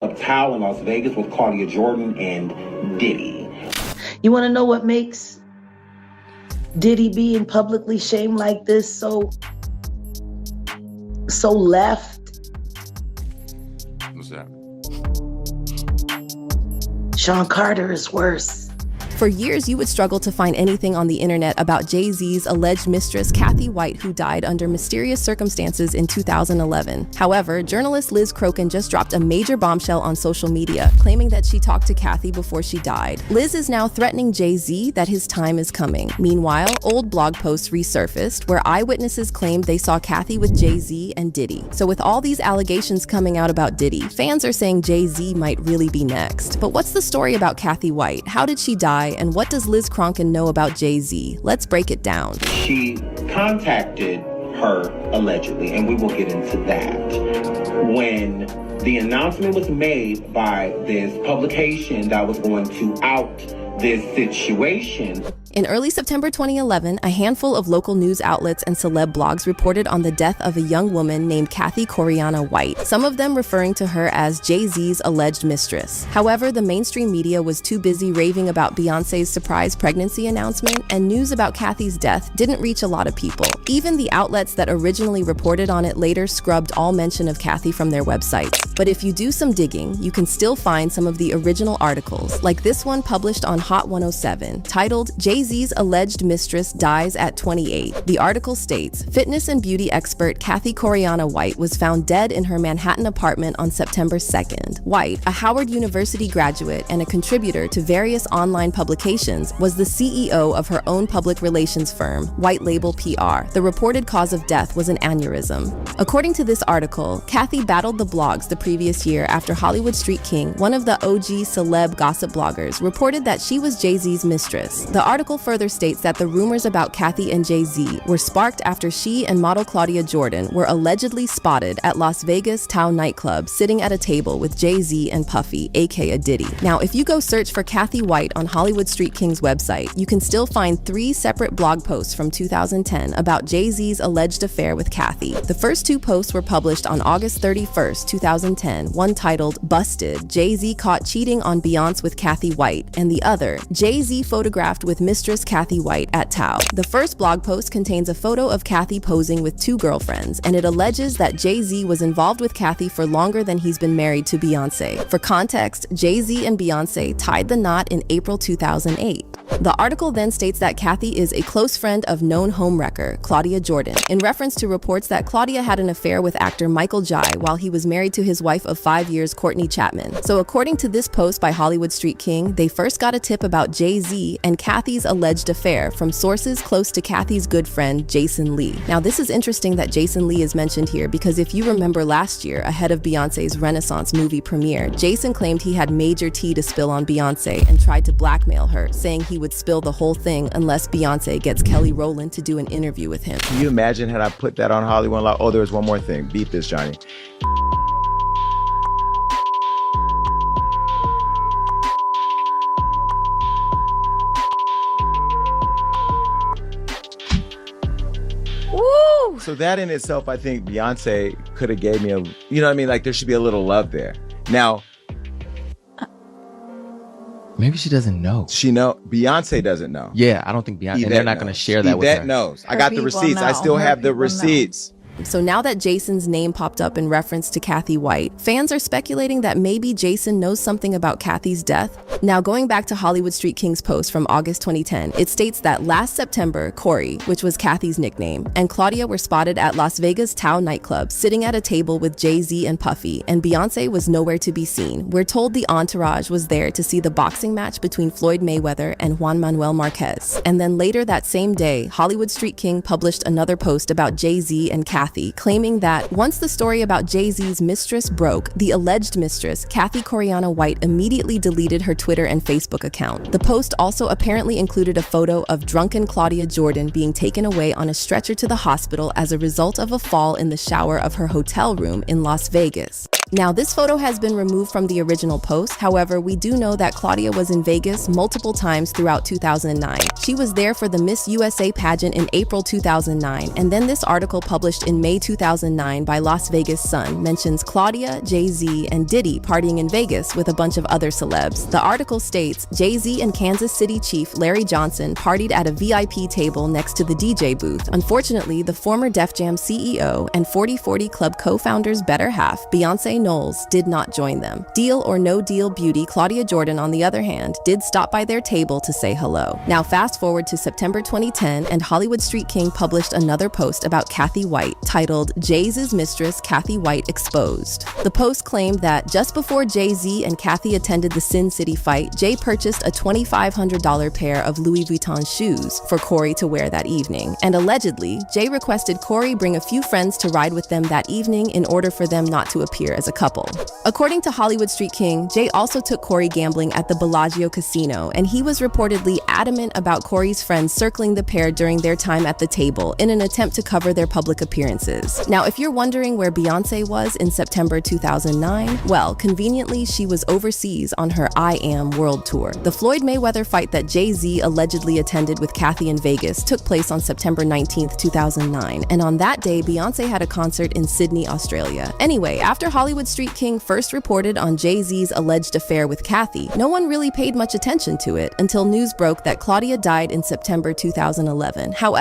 of Tao in Las Vegas with Claudia Jordan and Diddy. You want to know what makes Diddy being publicly shamed like this so left? What's that? Sean Carter is worse. For years, you would struggle to find anything on the internet about Jay-Z's alleged mistress, Cathy White, who died under mysterious circumstances in 2011. However, journalist Liz Crokin just dropped a major bombshell on social media, claiming that she talked to Cathy before she died. Liz is now threatening Jay-Z that his time is coming. Meanwhile, old blog posts resurfaced where eyewitnesses claimed they saw Cathy with Jay-Z and Diddy. So with all these allegations coming out about Diddy, fans are saying Jay-Z might really be next. But what's the story about Cathy White? How did she die? And what does Liz Crokin know about Jay-Z? Let's break it down. She contacted her allegedly, and we will get into that. When the announcement was made by this publication that was going to out this situation. In early September 2011, a handful of local news outlets and celeb blogs reported on the death of a young woman named Cathy White, some of them referring to her as Jay-Z's alleged mistress. However, the mainstream media was too busy raving about Beyoncé's surprise pregnancy announcement, and news about Cathy's death didn't reach a lot of people. Even the outlets that originally reported on it later scrubbed all mention of Cathy from their websites. But if you do some digging, you can still find some of the original articles, like this one published on Hot 107, titled Jay-Z's alleged mistress dies at 28. The article states, fitness and beauty expert Cathy White was found dead in her Manhattan apartment on September 2nd. White, a Howard University graduate and a contributor to various online publications, was the CEO of her own public relations firm, White Label PR. The reported cause of death was an aneurysm. According to this article, Cathy battled the blogs the previous year after Hollywood Street King, one of the OG celeb gossip bloggers, reported that she was Jay-Z's mistress. The article further states that the rumors about Cathy and Jay-Z were sparked after she and model Claudia Jordan were allegedly spotted at Las Vagas Tao nightclub sitting at a table with Jay-Z and Puffy, aka Diddy. Now, if you go search for Cathy White on Hollywood Street King's website, you can still find 3 separate blog posts from 2010 about Jay-Z's alleged affair with Cathy. The first 2 posts were published on August 31st, 2010, one titled Busted, Jay-Z Caught Cheating on Beyonce with Cathy White, and the other, Jay-Z Photographed with Mistress Cathy White at Tao. The first blog post contains a photo of Cathy posing with 2 girlfriends, and it alleges that Jay-Z was involved with Cathy for longer than he's been married to Beyoncé. For context, Jay-Z and Beyoncé tied the knot in April 2008. The article then states that Cathy is a close friend of known homewrecker Claudia Jordan, in reference to reports that Claudia had an affair with actor Michael Jai while he was married to his wife of 5 years, Courtney Chapman. So according to this post by Hollywood Street King, they first got a tip about Jay-Z and Cathy's alleged affair from sources close to Cathy's good friend Jason Lee. Now, this is interesting that Jason Lee is mentioned here because if you remember last year, ahead of Beyoncé's Renaissance movie premiere, Jason claimed he had major tea to spill on Beyoncé and tried to blackmail her, saying he would spill the whole thing unless Beyoncé gets Kelly Rowland to do an interview with him. Can you imagine had I put that on Hollywood Live? Oh, there was one more thing. Beat this, Johnny. Woo! So that in itself, I think Beyonce could have gave me a, you know what I mean? Like there should be a little love there. Now, maybe she doesn't know. Beyonce doesn't know. Yeah, I don't think Beyonce, and they're not going to share that with her. Yvette knows. I got the receipts. I still have the receipts. So now that Jason's name popped up in reference to Cathy White, fans are speculating that maybe Jason knows something about Cathy's death. Now, going back to Hollywood Street King's post from August 2010, it states that last September, Corey, which was Cathy's nickname, and Claudia were spotted at Las Vagas Tao nightclub sitting at a table with Jay-Z and Puffy, and Beyoncé was nowhere to be seen. We're told the entourage was there to see the boxing match between Floyd Mayweather and Juan Manuel Marquez. And then later that same day, Hollywood Street King published another post about Jay-Z and Cathy, claiming that once the story about Jay-Z's mistress broke, the alleged mistress, Cathy White, immediately deleted her Twitter and Facebook account. The post also apparently included a photo of drunken Claudia Jordan being taken away on a stretcher to the hospital as a result of a fall in the shower of her hotel room in Las Vegas. Now, this photo has been removed from the original post. However, we do know that Claudia was in Vegas multiple times throughout 2009. She was there for the Miss USA pageant in April 2009, and then this article published in May 2009 by Las Vegas Sun mentions Claudia, Jay-Z, and Diddy partying in Vegas with a bunch of other celebs. The article states, Jay-Z and Kansas City chief Larry Johnson partied at a VIP table next to the DJ booth. Unfortunately, the former Def Jam CEO and 40/40 Club co-founder's better half, Beyonce Knowles, did not join them. Deal or No Deal beauty Claudia Jordan, on the other hand, did stop by their table to say hello. Now fast forward to September 2010, and Hollywood Street King published another post about Cathy White titled Jay's Mistress Cathy White Exposed. The post claimed that just before Jay-Z and Cathy attended the Sin City fight, Jay purchased a $2,500 pair of Louis Vuitton shoes for Corey to wear that evening, and allegedly, Jay requested Corey bring a few friends to ride with them that evening in order for them not to appear as a couple. According to Hollywood Street King, Jay also took Corey gambling at the Bellagio Casino, and he was reportedly adamant about Corey's friends circling the pair during their time at the table in an attempt to cover their public appearances. Now, if you're wondering where Beyonce was in September 2009, well, conveniently, she was overseas on her I Am World Tour. The Floyd Mayweather fight that Jay-Z allegedly attended with Cathy in Vegas took place on September 19th, 2009, and on that day, Beyonce had a concert in Sydney, Australia. Anyway, after Hollywood Street King first reported on Jay-Z's alleged affair with Cathy, no one really paid much attention to it until news broke that Claudia died in September 2011. However,